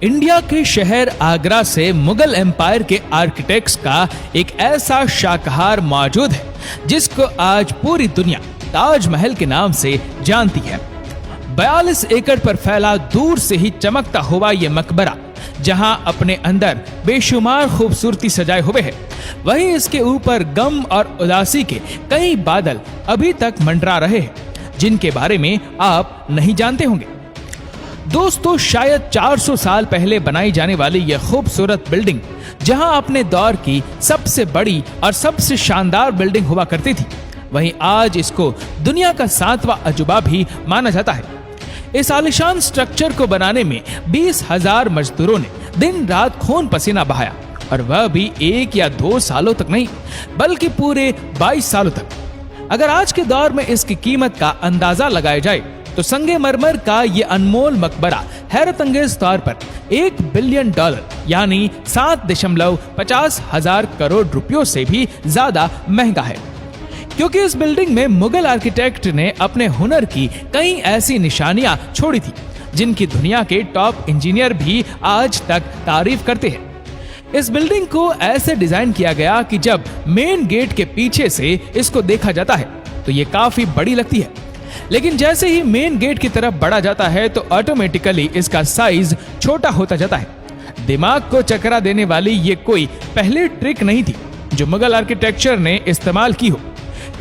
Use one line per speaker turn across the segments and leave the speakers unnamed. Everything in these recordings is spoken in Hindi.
इंडिया के शहर आगरा से मुगल एम्पायर के आर्किटेक्ट्स का एक ऐसा शाहकार मौजूद है जिसको आज पूरी दुनिया ताजमहल के नाम से जानती है। 42 एकड़ पर फैला दूर से ही चमकता हुआ ये मकबरा जहां अपने अंदर बेशुमार खूबसूरती सजाए हुए है, वहीं इसके ऊपर गम और उदासी के कई बादल अभी तक मंडरा रहे हैं जिनके बारे में आप नहीं जानते होंगे। दोस्तों, शायद 400 साल पहले बनाई जाने वाली यह खूबसूरत बिल्डिंग जहां अपने दौर की सबसे बड़ी और सबसे शानदार बिल्डिंग हुआ करती थी, वहीं आज इसको दुनिया का 7वां अजूबा भी माना जाता है। इस आलीशान स्ट्रक्चर को बनाने में 20,000 मजदूरों ने दिन रात खून पसीना बहाया, और वह भी 1 या 2 सालों तक नहीं बल्कि पूरे 22 सालों तक। अगर आज के दौर में इसकी कीमत का अंदाजा लगाया जाए तो संगमरमर का ये अनमोल मकबरा हैरत अंगेज तौर पर $1 बिलियन यानी 7.50 करोड़ रुपयों से भी ज्यादा महंगा है, क्योंकि इस बिल्डिंग में मुगल आर्किटेक्ट ने अपने हुनर की कई ऐसी निशानियां छोड़ी थी जिनकी दुनिया के टॉप इंजीनियर भी आज तक तारीफ करते हैं। इस बिल्डिंग को ऐसे डिजाइन किया गया कि जब मेन गेट के पीछे से इसको देखा जाता है तो ये काफी बड़ी लगती है, लेकिन जैसे ही मेन गेट की तरफ बढ़ा जाता है तो ऑटोमेटिकली इसका साइज छोटा होता जाता है। दिमाग को चकरा देने वाली ये कोई पहली ट्रिक नहीं थी जो मुगल आर्किटेक्चर ने इस्तेमाल की हो।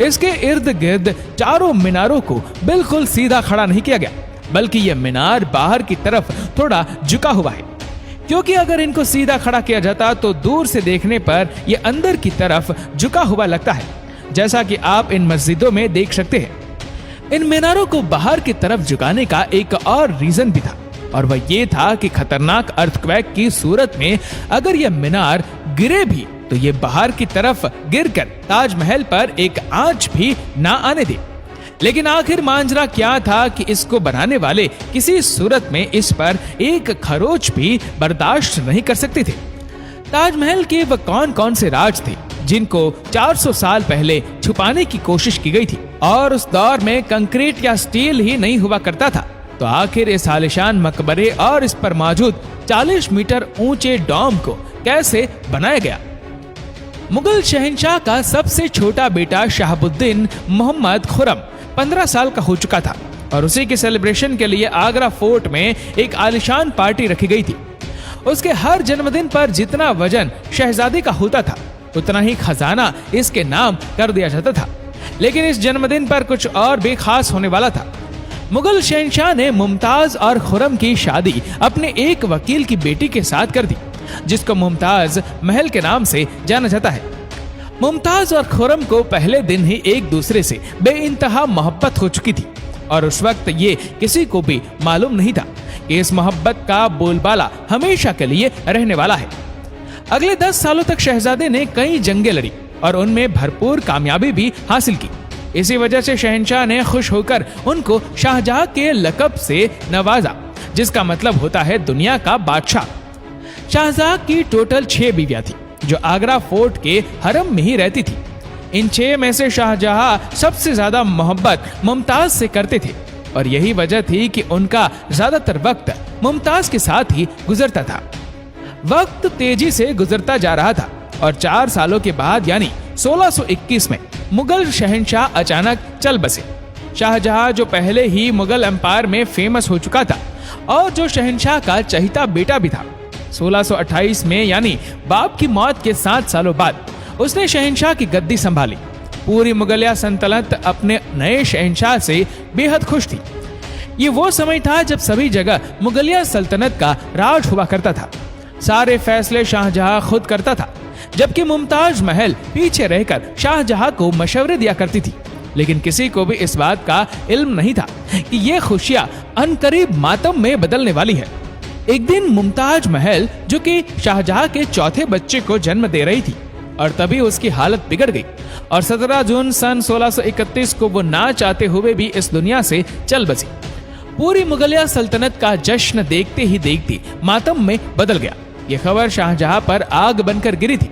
इसके इर्द गिर्द चारों मीनारों को बिल्कुल सीधा खड़ा नहीं किया गया, बल्कि यह मीनार बाहर की तरफ थोड़ा झुका हुआ है, क्योंकि अगर इनको सीधा खड़ा किया जाता तो दूर से देखने पर यह अंदर की तरफ झुका हुआ लगता है, जैसा कि आप इन मस्जिदों में देख सकते हैं। इन मीनारों को बाहर की तरफ झुकाने का एक और रीजन भी था, और वह ये था कि खतरनाक अर्थक्वेक की सूरत में अगर यह मीनार गिरे भी तो ये बाहर की तरफ गिरकर ताजमहल पर एक आंच भी ना आने दे। लेकिन आखिर मांजरा क्या था कि इसको बनाने वाले किसी सूरत में इस पर एक खरोच भी बर्दाश्त नहीं कर सकते थे। ताजमहल के वह कौन कौन से राज थे जिनको 400 साल पहले छुपाने की कोशिश की गई थी, और उस दौर में कंक्रीट या स्टील ही नहीं हुआ करता था, तो आखिर इस आलीशान मकबरे और इस पर मौजूद 40 मीटर ऊंचे डोम को कैसे बनाया गया। मुगल शहंशाह का सबसे छोटा बेटा शहाबुद्दीन मोहम्मद खुर्रम 15 साल का हो चुका था, और उसी के सेलिब्रेशन के लिए आगरा फोर्ट में एक आलीशान पार्टी रखी गई थी। उसके हर जन्मदिन पर जितना वजन शहजादे का होता था उतना ही खजाना इसके नाम कर दिया जाता था। लेकिन इस जन्मदिन पर कुछ और भी खास होने वाला था। मुगल शहंशाह ने मुमताज और खुर्रम की शादी अपने एक वकील की बेटी के साथ कर दी, जिसको मुमताज महल के नाम से जाना जाता है। मुमताज और खुर्रम को पहले दिन ही एक दूसरे से बेइंतहा मोहब्बत हो चुकी थी, और उस वक्त ये किसी को भी मालूम नहीं था कि इस मोहब्बत का बोलबाला हमेशा के लिए रहने वाला है। अगले 10 सालों तक शहजादे ने कई जंगें लड़ी और उनमें भरपूर कामयाबी भी हासिल की। इसी वजह से शहंशाह ने खुश होकर उनको शाहजहां के लक़ब से नवाजा, जिसका मतलब होता है दुनिया का बादशाह। शाहजहां की टोटल 6 बीवियां थी जो आगरा फोर्ट के हरम में ही रहती थी। इन 6 में से शाहजहां सबसे ज्यादा मोहब्बत मुमताज से करते थे, और यही वजह थी कि उनका ज्यादातर वक्त मुमताज के साथ ही गुजरता था। वक्त तेजी से गुजरता जा रहा था, और 4 सालों के बाद यानी 1621 में मुगल शहंशाह अचानक चल बसे। शाहजहां जो पहले ही मुगल एम्पायर में फेमस हो चुका था और जो शहंशाह का चहेता बेटा भी था, 1628 में यानी बाप की मौत के 7 सालों बाद उसने शहंशाह की गद्दी संभाली। पूरी मुगलिया सल्तनत अपने नए शहंशाह से बेहद खुश थी। ये वो समय था जब सभी जगह मुगलिया सल्तनत का राज हुआ करता था। सारे फैसले शाहजहां खुद करता था, जबकि मुमताज महल पीछे रहकर शाहजहां को मशवरे दिया करती थी। लेकिन किसी को भी इस बात का इल्म नहीं था कि ये खुशियां अनकरीब मातम में बदलने वाली है। एक दिन मुमताज महल, जो कि शाहजहां के चौथे बच्चे को जन्म दे रही थी, और तभी उसकी हालत बिगड़ गई, और 17 जून सन 1631 को वो ना चाहते हुए भी इस दुनिया से चल बसी। पूरी मुगलिया सल्तनत का जश्न देखते ही देखते मातम में बदल गया। ये खबर शाहजहां पर आग बनकर गिरी थी।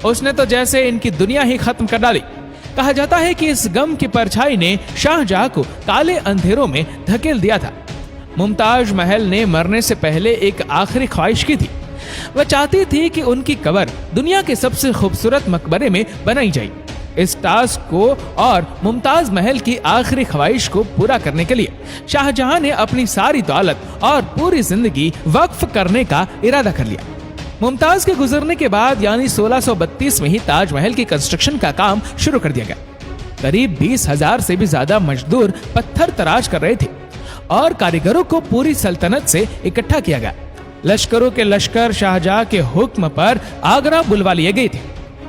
उसने तो जैसे इनकी दुनिया ही खत्म कर डाली। कहा जाता है कि इस गम की परछाई ने शाहजहां को काले अंधेरों में धकेल दिया था। मुमताज महल ने मरने से पहले एक आखिरी ख्वाहिश की थी। वह चाहती थी कि उनकी कब्र दुनिया के सबसे खूबसूरत मकबरे में बनाई जाए। इस टास्क को और मुमताज महल की आखिरी ख्वाहिश को पूरा करने के लिए शाहजहां ने अपनी सारी दौलत और पूरी जिंदगी वक्फ करने का इरादा कर लिया। मुमताज के गुजरने के बाद यानी 1632 में ही ताजमहल की कंस्ट्रक्शन का काम शुरू कर दिया गया। करीब 20,000 से भी ज्यादा मजदूर पत्थर तराश कर रहे थे और कारीगरों को पूरी सल्तनत से इकट्ठा किया गया। लश्करों के लश्कर शाहजहां के हुक्म पर आगरा बुलवा लिए गए थे,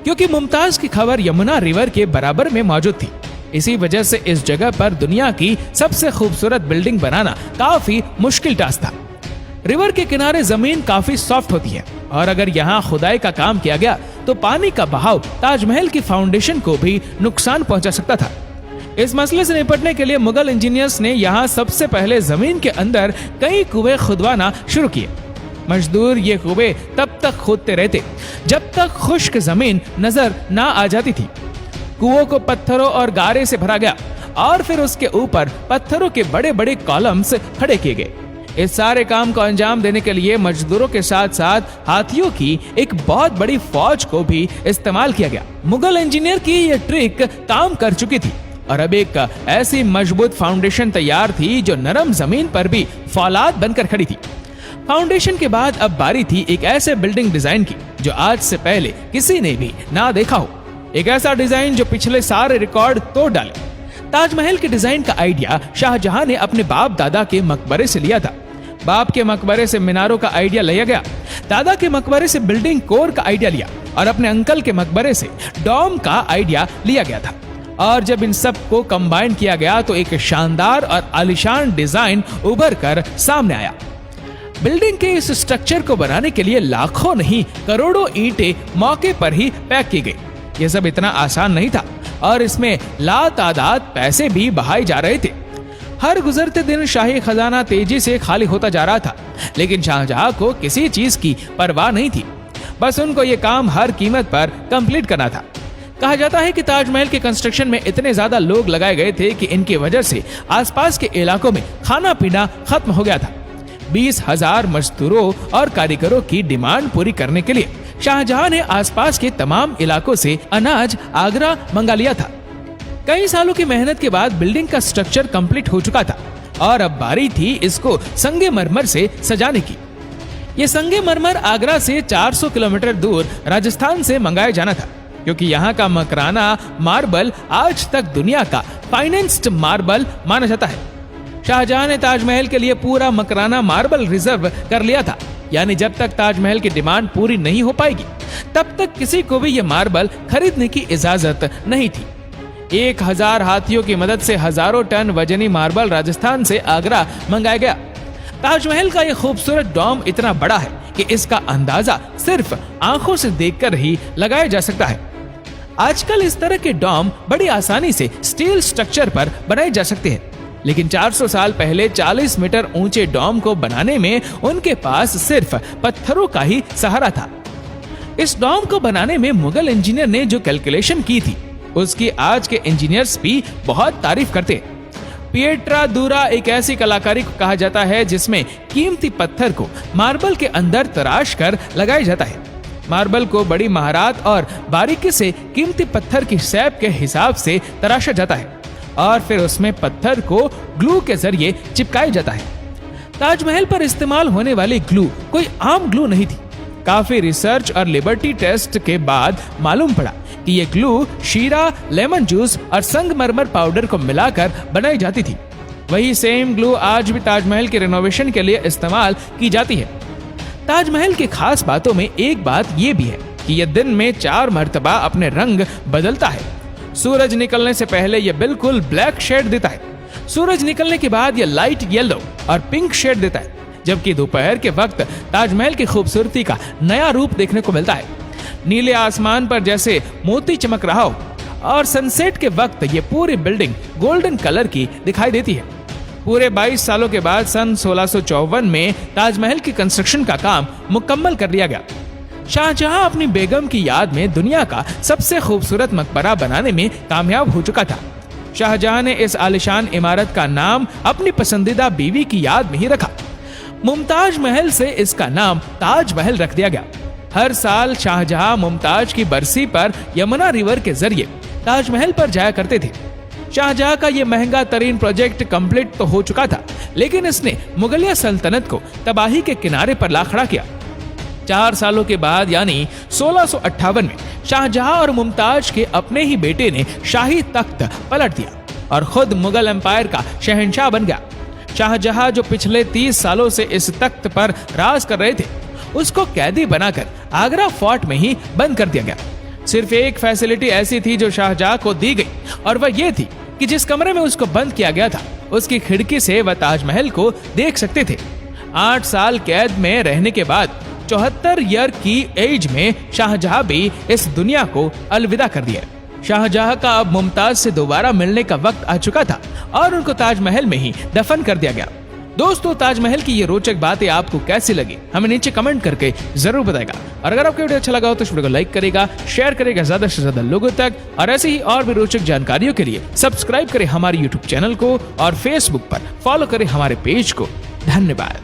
क्योंकि मुमताज की खबर यमुना रिवर के बराबर में मौजूद थी। इसी वजह से इस जगह पर दुनिया की सबसे खूबसूरत बिल्डिंग बनाना काफी मुश्किल टास्क था। रिवर के किनारे जमीन काफी सॉफ्ट होती है और अगर यहाँ खुदाई का काम किया गया तो पानी का बहाव ताजमहल की फाउंडेशन को भी नुकसान पहुंचा सकता था। इस मसले से निपटने के लिए मुगल इंजीनियर्स ने यहाँ सबसे पहले जमीन के अंदर कई कुएं खुदवाना शुरू किए। मजदूर ये कुएं तब तक खोदते रहते जब तक खुश्क जमीन नजर ना आ जाती थी। कुओं को पत्थरों और गारे से भरा गया और फिर उसके ऊपर पत्थरों के बड़े बड़े कॉलम्स खड़े किए गए। इस सारे काम को अंजाम देने के लिए मजदूरों के साथ साथ हाथियों की एक बहुत बड़ी फौज को भी इस्तेमाल किया गया। मुगल इंजीनियर की यह ट्रिक काम कर चुकी थी और अब एक ऐसी मजबूत फाउंडेशन तैयार थी जो नरम जमीन पर भी फौलाद बनकर खड़ी थी। फाउंडेशन के बाद अब बारी थी एक ऐसे बिल्डिंग डिजाइन की जो आज से पहले किसी ने भी ना देखा हो। एक ऐसा डिजाइन जो पिछले सारे रिकॉर्ड तोड़ डाले। ताजमहल के डिजाइन का आइडिया शाहजहां ने अपने बाप दादा के मकबरे से लिया था। बाप के मकबरे से मीनारों का आइडिया लिया गया, दादा के मकबरे से बिल्डिंग कोर का आइडिया लिया और अपने अंकल के मकबरे से डॉम का आइडिया लिया गया था। और जब इन सब को कंबाइन किया गया तो एक शानदार और आलीशान डिजाइन उभर कर सामने आया। बिल्डिंग के इस स्ट्रक्चर को बनाने के लिए लाखों नहीं करोड़ों ईंटें मौके पर ही पैक की गई। यह सब इतना आसान नहीं था और इसमें लातादाद पैसे भी बहाए जा रहे थे। हर गुजरते दिन शाही खजाना तेजी से खाली होता जा रहा था, लेकिन शाहजहां को किसी चीज की परवाह नहीं थी। बस उनको ये काम हर कीमत पर कंप्लीट करना था। कहा जाता है कि ताजमहल के कंस्ट्रक्शन में इतने ज्यादा लोग लगाए गए थे कि इनकी वजह से आसपास के इलाकों में खाना पीना खत्म हो गया था। 20,000 मजदूरों और कारीगरों की डिमांड पूरी करने के लिए शाहजहां ने आसपास के तमाम इलाकों से अनाज आगरा मंगा लिया था। कई सालों की मेहनत के बाद बिल्डिंग का स्ट्रक्चर कंप्लीट हो चुका था और अब बारी थी इसको संगमरमर से सजाने की। ये संगमरमर आगरा से 400 किलोमीटर दूर राजस्थान से मंगाया जाना था, क्योंकि यहाँ का मकराना मार्बल आज तक दुनिया का फाइनेंस्ड मार्बल माना जाता है। शाहजहां ने ताजमहल के लिए पूरा मकराना मार्बल रिजर्व कर लिया था, यानी जब तक ताजमहल की डिमांड पूरी नहीं हो पाएगी तब तक किसी को भी यह मार्बल खरीदने की इजाजत नहीं थी। 1000 हाथियों की मदद से हजारों टन वजनी मार्बल राजस्थान से आगरा मंगाया गया। ताजमहल का यह खूबसूरत डोम इतना बड़ा है कि इसका अंदाजा सिर्फ आंखों से देखकर ही लगाया जा सकता है। आजकल इस तरह के डोम बड़ी आसानी से स्टील स्ट्रक्चर पर बनाए जा सकते हैं, लेकिन 400 साल पहले 40 मीटर ऊंचे डोम को बनाने में उनके पास सिर्फ पत्थरों का ही सहारा था। इस डोम को बनाने में मुगल इंजीनियर ने जो कैलकुलेशन की थी उसकी आज के इंजीनियर्स भी बहुत तारीफ करते। पिएट्रा दूरा एक ऐसी कलाकारी को कहा जाता है जिसमें कीमती पत्थर को मार्बल के अंदर तराश कर लगाया जाता है। मार्बल को बड़ी महारत और बारीकी से कीमती पत्थर की शैप के हिसाब से तराशा जाता है और फिर उसमें पत्थर को ग्लू के जरिए चिपकाया जाता है। ताजमहल पर इस्तेमाल होने वाली ग्लू कोई आम ग्लू नहीं थी। काफी रिसर्च और लिबर्टी टेस्ट के बाद मालूम पड़ा कि ये ग्लू शीरा, लेमन जूस और संगमरमर पाउडर को मिलाकर बनाई जाती थी। वही सेम ग्लू आज भी ताजमहल के रिनोवेशन के लिए इस्तेमाल की जाती है। ताजमहल की खास बातों में एक बात ये भी है कि यह दिन में 4 मर्तबा अपने रंग बदलता है। सूरज निकलने से पहले यह बिल्कुल ब्लैक शेड देता है, सूरज निकलने के बाद यह लाइट येलो और पिंक शेड देता है, जबकि दोपहर के वक्त ताजमहल की खूबसूरती का नया रूप देखने को मिलता है। नीले आसमान पर जैसे मोती चमक रहा हो और सनसेट के वक्त ये पूरी बिल्डिंग गोल्डन कलर की दिखाई देती है। पूरे 22 सालों के बाद सन 1654 में ताजमहल की कंस्ट्रक्शन का काम मुकम्मल कर लिया गया। शाहजहां अपनी बेगम की याद में दुनिया का सबसे खूबसूरत मकबरा बनाने में कामयाब हो चुका था। शाहजहां ने इस आलिशान इमारत का नाम अपनी पसंदीदा बीवी की याद में ही रखा। मुमताज महल से इसका नाम ताज महल रख दिया गया। हर साल शाहजहां मुमताज की बरसी पर यमुना रिवर के जरिए ताजमहल पर जाया करते थे। शाहजहां का यह महंगा तरीन प्रोजेक्ट कंप्लीट तो हो चुका था, लेकिन इसने मुगलिया सल्तनत को तबाही के किनारे पर ला खड़ा किया। 4 सालों के बाद यानी 1658 में शाहजहां और मुमताज के अपने ही बेटे ने शाही तख्त पलट दिया और खुद मुगल एम्पायर का शहंशाह बन गया। शाहजहां जो पिछले 30 सालों से इस तख्त पर राज कर रहे थे, उसको कैदी बनाकर आगरा फोर्ट में ही बंद कर दिया गया। सिर्फ एक फैसिलिटी ऐसी थी जो शाहजहां को दी गई, और वह ये थी कि जिस कमरे में उसको बंद किया गया था, उसकी खिड़की से वह ताजमहल को देख सकते थे। 8 साल कैद में रहने के बाद 74 ईयर की एज में शाहजहां भी इस दुनिया को अलविदा कर दिया। शाहजहां का अब मुमताज से दोबारा मिलने का वक्त आ चुका था और उनको ताजमहल में ही दफन कर दिया गया। दोस्तों, ताजमहल की ये रोचक बातें आपको कैसी लगी, हमें नीचे कमेंट करके जरूर बताएगा। और अगर आपको वीडियो अच्छा लगा हो तो इस वीडियो को लाइक करेगा, शेयर करेगा ज्यादा से ज्यादा लोगों तक, और ऐसे ही और भी रोचक जानकारियों के लिए सब्सक्राइब करें हमारे यूट्यूब चैनल को और फेसबुक पर फॉलो करें हमारे पेज को। धन्यवाद।